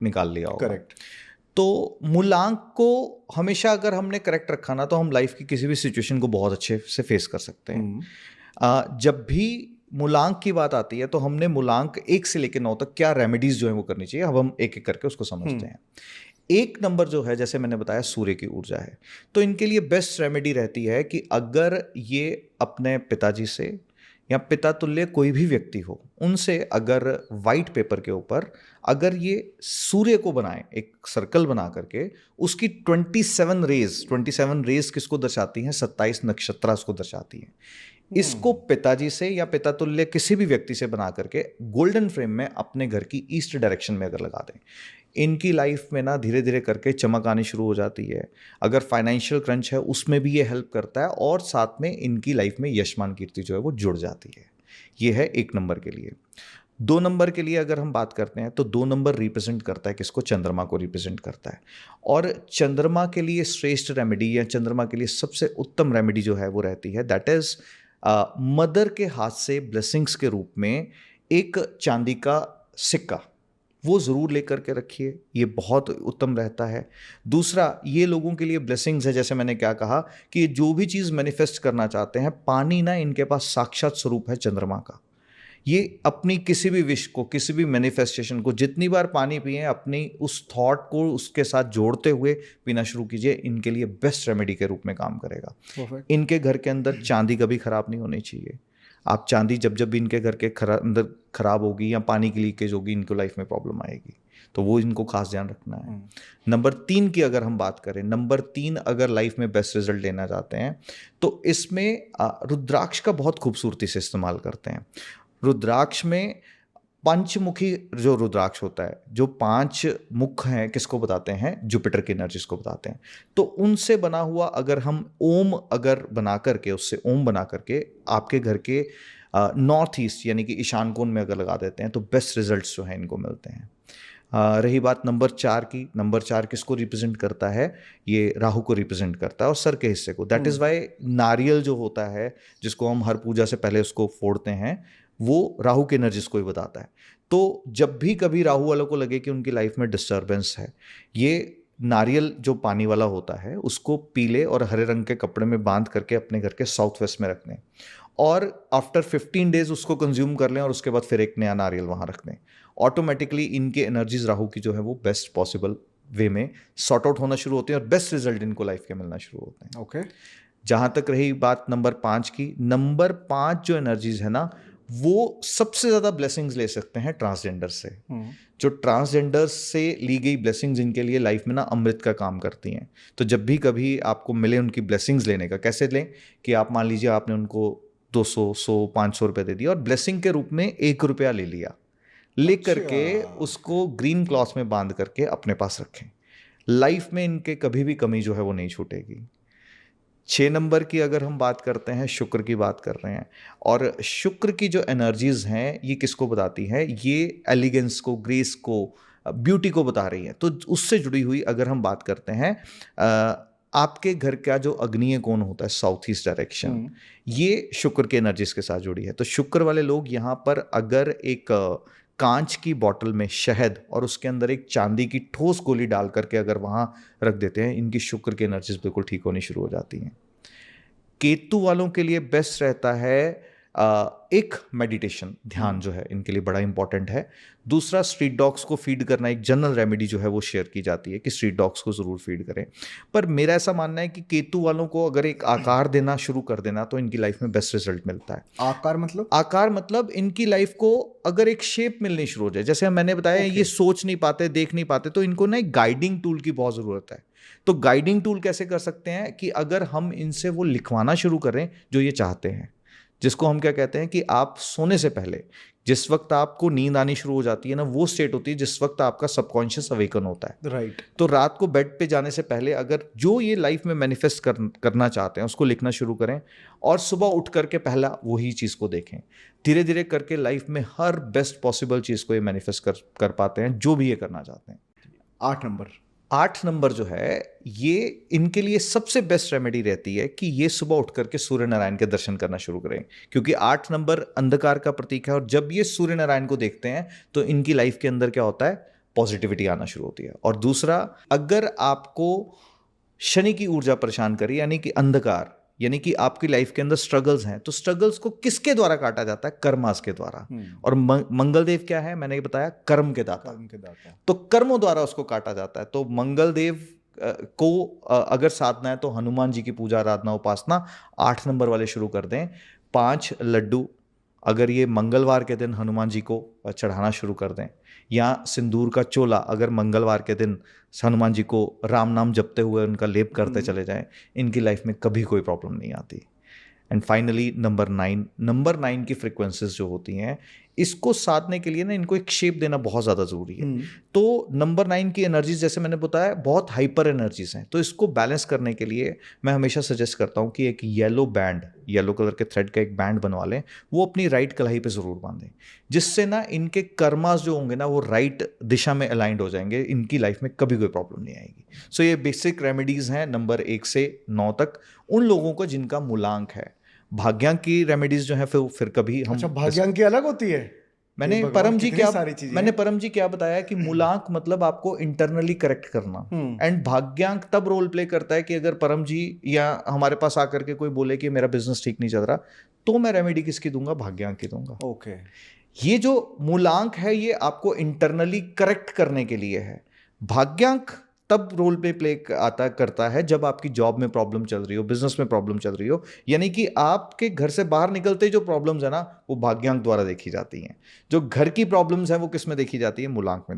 निकाल लिया होगा। करेक्ट। तो मूलांक को हमेशा अगर हमने करेक्ट रखा ना, तो हम लाइफ की किसी भी सिचुएशन को बहुत अच्छे से फेस कर सकते हैं। जब भी मूलांक की बात आती है तो हमने मूलांक 1 से लेकर 9 तक क्या रेमेडीज जो है वो करनी चाहिए, अब हम एक एक करके उसको समझते हैं। 1 नंबर जो है, जैसे मैंने बताया, सूर्य की ऊर्जा है। तो इनके लिए बेस्ट रेमेडी रहती है कि अगर ये अपने पिताजी से या पिता तुल्य कोई भी व्यक्ति हो, उनसे अगर वाइट पेपर के ऊपर अगर ये सूर्य को बनाए, एक सर्कल बना करके, उसकी 27 रेज किसको दर्शाती हैं? 27 नक्षत्र उसको दर्शाती हैं। इसको पिताजी से या पिता तुल्य किसी भी व्यक्ति से बना करके गोल्डन फ्रेम में अपने घर की ईस्ट डायरेक्शन में अगर लगा दें, इनकी लाइफ में ना धीरे धीरे करके चमक आनी शुरू हो जाती है। अगर फाइनेंशियल क्रंच है उसमें भी ये हेल्प करता है, और साथ में इनकी लाइफ में यशमान कीर्ति जो है वो जुड़ जाती है। ये है 1 नंबर के लिए। 2 नंबर के लिए अगर हम बात करते हैं तो 2 नंबर रिप्रेजेंट करता है किसको? चंद्रमा को रिप्रेजेंट करता है। और चंद्रमा के लिए श्रेष्ठ रेमेडी या चंद्रमा के लिए सबसे उत्तम रेमेडी जो है वो रहती है, दैट इज मदर के हाथ से ब्लेसिंग्स के रूप में एक चांदी का सिक्का, वो ज़रूर लेकर के रखिए, ये बहुत उत्तम रहता है। दूसरा, ये लोगों के लिए ब्लेसिंग्स है, जैसे मैंने क्या कहा कि जो भी चीज़ मैनिफेस्ट करना चाहते हैं, पानी ना इनके पास साक्षात स्वरूप है चंद्रमा का। ये अपनी किसी भी विश को, किसी भी मैनिफेस्टेशन को जितनी बार पानी पिए, अपनी उस थॉट को उसके साथ जोड़ते हुए पीना शुरू कीजिए, इनके लिए बेस्ट रेमेडी के रूप में काम करेगा। Perfect. इनके घर के अंदर चांदी कभी खराब नहीं होनी चाहिए। आप चांदी जब जब भी इनके घर के अंदर खराब होगी या पानी की लीकेज होगी, इनको लाइफ में प्रॉब्लम आएगी, तो वो इनको खास ध्यान रखना है। नंबर 3 की अगर हम बात करें, नंबर 3 अगर लाइफ में बेस्ट रिजल्ट लेना चाहते हैं तो इसमें रुद्राक्ष का बहुत खूबसूरती से इस्तेमाल करते हैं। रुद्राक्ष में पंचमुखी जो रुद्राक्ष होता है, जो 5 मुख हैं, किसको बताते हैं? जुपिटर की एनर्जीज को बताते हैं। तो उनसे बना हुआ अगर हम ओम अगर बना करके, उससे ओम बना करके आपके घर के नॉर्थ ईस्ट यानी कि ईशान कोण में अगर लगा देते हैं तो बेस्ट रिजल्ट्स जो हैं इनको मिलते हैं। रही बात नंबर 4 की, नंबर 4 किसको रिप्रेजेंट करता है? ये राहु को रिप्रेजेंट करता है और सर के हिस्से को। दैट इज़ वाई नारियल जो होता है, जिसको हम हर पूजा से पहले उसको फोड़ते हैं, वो राहु की एनर्जीज को ही बताता है। तो जब भी कभी राहु वालों को लगे कि उनकी लाइफ में डिस्टर्बेंस है, ये नारियल जो पानी वाला होता है उसको पीले और हरे रंग के कपड़े में बांध करके अपने घर के साउथ वेस्ट में रख दें, और आफ्टर 15 डेज उसको कंज्यूम कर लें, और उसके बाद फिर एक नया नारियल वहाँ रख दें। ऑटोमेटिकली इनके एनर्जीज राहु की जो है वो बेस्ट पॉसिबल वे में सॉर्ट आउट होना शुरू होते हैं और बेस्ट रिजल्ट इनको लाइफ के मिलना शुरू होते हैं। ओके। जहाँ तक रही बात नंबर 5 की, नंबर 5 जो एनर्जीज है ना, वो सबसे ज़्यादा ब्लेसिंग्स ले सकते हैं ट्रांसजेंडर से। जो ट्रांसजेंडर्स से ली गई ब्लेसिंग्स इनके लिए लाइफ में ना अमृत का काम करती हैं। तो जब भी कभी आपको मिले उनकी ब्लेसिंग्स लेने का, कैसे लें कि आप मान लीजिए आपने उनको 200, 100, 500 रुपये दे दिया और ब्लेसिंग के रूप में 1 रुपया ले लिया, ले करके उसको ग्रीन क्लॉथ में बांध करके अपने पास रखें। लाइफ में इनके कभी भी कमी जो है वो नहीं छूटेगी। 6 नंबर की अगर हम बात करते हैं, शुक्र की बात कर रहे हैं, और शुक्र की जो एनर्जीज हैं ये किसको बताती हैं? ये एलिगेंस को, ग्रेस को, ब्यूटी को बता रही है। तो उससे जुड़ी हुई अगर हम बात करते हैं, आपके घर का जो अग्निय कोण होता है साउथ ईस्ट डायरेक्शन, ये शुक्र के एनर्जीज के साथ जुड़ी है। तो शुक्र वाले लोग यहाँ पर अगर एक कांच की बोतल में शहद और उसके अंदर एक चांदी की ठोस गोली डाल करके अगर वहाँ रख देते हैं, इनकी शुक्र की एनर्जीज बिल्कुल ठीक होनी शुरू हो जाती हैं। केतु वालों के लिए बेस्ट रहता है एक मेडिटेशन, ध्यान जो है इनके लिए बड़ा इंपॉर्टेंट है। दूसरा, स्ट्रीट डॉग्स को फीड करना, एक जनरल रेमेडी जो है वो शेयर की जाती है कि स्ट्रीट डॉग्स को ज़रूर फीड करें। पर मेरा ऐसा मानना है कि केतु वालों को अगर एक आकार देना शुरू कर देना तो इनकी लाइफ में बेस्ट रिजल्ट मिलता है। आकार मतलब? आकार मतलब इनकी लाइफ को अगर एक शेप मिलनी शुरू हो जाए, जैसे मैंने बताया ये सोच नहीं पाते, देख नहीं पाते, तो इनको ना एक गाइडिंग टूल की बहुत ज़रूरत है। तो गाइडिंग टूल कैसे कर सकते हैं कि अगर हम इनसे वो लिखवाना शुरू करें जो ये चाहते हैं, जिसको हम क्या कहते हैं कि आप सोने से पहले जिस वक्त आपको नींद आनी शुरू हो जाती है ना, वो स्टेट होती है जिस वक्त आपका सबकॉन्शियस अवेकन होता है। राइट। तो रात को बेड पे जाने से पहले अगर जो ये लाइफ में मैनिफेस्ट करना चाहते हैं उसको लिखना शुरू करें, और सुबह उठ करके पहला वही चीज़ को देखें। धीरे धीरे करके लाइफ में हर बेस्ट पॉसिबल चीज़ को ये मैनिफेस्ट कर पाते हैं जो भी ये करना चाहते हैं। 8 नंबर जो है ये इनके लिए सबसे बेस्ट रेमेडी रहती है कि ये सुबह उठ करके सूर्य नारायण के दर्शन करना शुरू करें, क्योंकि 8 नंबर अंधकार का प्रतीक है, और जब ये सूर्य नारायण को देखते हैं तो इनकी लाइफ के अंदर क्या होता है? पॉजिटिविटी आना शुरू होती है। और दूसरा, अगर आपको शनि की ऊर्जा परेशान करी, यानी कि अंधकार, यानी कि आपकी लाइफ के अंदर स्ट्रगल्स हैं, तो स्ट्रगल्स को किसके द्वारा काटा जाता है? कर्मास के द्वारा। और मंगल देव क्या है? मैंने ये बताया, कर्म के दाता। तो कर्मों द्वारा उसको काटा जाता है। तो मंगल देव को अगर साधना है तो हनुमान जी की पूजा आराधना उपासना 8 नंबर वाले शुरू कर दें। 5 लड्डू अगर ये मंगलवार के दिन हनुमान जी को चढ़ाना शुरू कर दें, या सिंदूर का चोला अगर मंगलवार के दिन हनुमान जी को राम नाम जपते हुए उनका लेप करते चले जाएं, इनकी लाइफ में कभी कोई प्रॉब्लम नहीं आती। एंड फाइनली नंबर 9 की फ्रिक्वेंसीज जो होती हैं, इसको साधने के लिए ना इनको एक शेप देना बहुत ज़्यादा ज़रूरी है। तो नंबर 9 की एनर्जीज, जैसे मैंने बताया, बहुत हाइपर एनर्जीज हैं। तो इसको बैलेंस करने के लिए मैं हमेशा सजेस्ट करता हूँ कि एक येलो कलर के थ्रेड का एक बैंड बनवा लें, वो अपनी राइट कलाई पे ज़रूर बांधें, जिससे ना इनके कर्मास जो होंगे ना वो राइट दिशा में अलाइंड हो जाएंगे, इनकी लाइफ में कभी कोई प्रॉब्लम नहीं आएगी। सो ये बेसिक रेमेडीज़ हैं नंबर 1 से 9 तक, उन लोगों को जिनका मूलांक है। भाग्यांक की रेमेडीज जो है फिर कभी हम, अच्छा, भाग्यांक की अलग होती है? मैंने परम जी क्या बताया कि मूलांक मतलब आपको इंटरनली करेक्ट करना, एंड भाग्यांक तब रोल प्ले करता है कि अगर परम जी या हमारे पास आकर के कोई बोले कि मेरा बिजनेस ठीक नहीं चल रहा, तो मैं रेमेडी किसकी दूंगा? भाग्यांक की दूंगा। ओके। ये जो मूलांक है ये आपको इंटरनली करेक्ट करने के लिए है। भाग्यांक तब रोल प्ले करता है जब आपकी जॉब में प्रॉब्लम चल रही हो, बिजनेस में प्रॉब्लम चल रही हो, यानी कि आपके घर से बाहर निकलते ही जो प्रॉब्लम्स है ना वो भाग्यांक द्वारा देखी जाती हैं। जो घर की प्रॉब्लम्स है वो किस में देखी जाती है? मूलांक में।